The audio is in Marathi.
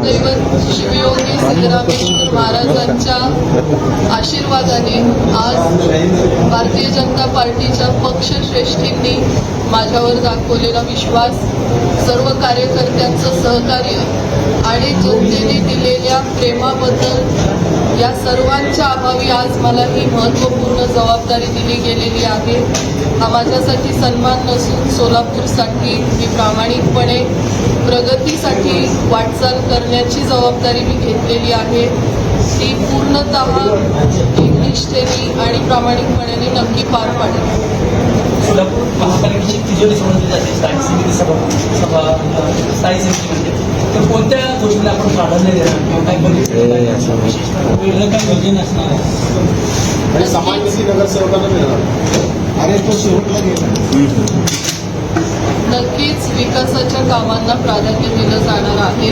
दैवत शिवयोगी सिद्धरामेश्वर महाराजांच्या आशीर्वादाने आज भारतीय जनता पार्टीच्या पक्षश्रेष्ठींनी माझ्यावर दाखवलेला विश्वास, सर्व कार्यकर्त्यांचं सहकार्य आणि जनतेने दिलेल्या प्रेमाबद्दल या सर्वांच्या अभावी आज मला ही महत्त्वपूर्ण जबाबदारी दिली गेलेली आहे। हा माझ्यासाठी सन्मान नसून सोलापूरसाठी मी प्रामाणिकपणे प्रगतीसाठी वाटचाल करण्याची जबाबदारी मी घेतलेली आहे। ती पूर्णतः निष्ठेने आणि प्रामाणिकपणे नक्की पार पाडेल। सोलापूर महापालिकेची तिजोरी समजली जाते स्थायी समिती स्थायी समितीमध्ये, तर कोणत्या गोष्टीला आपण प्राधान्य देणार किंवा काय वेगळं काय योजना असणार आणि समाजनिधी नगरसेवकांना मिळणार आणि तो शेवटला गेला। नक्कीच विकासाच्या कामांना प्राधान्य दिलं जाणार आहे।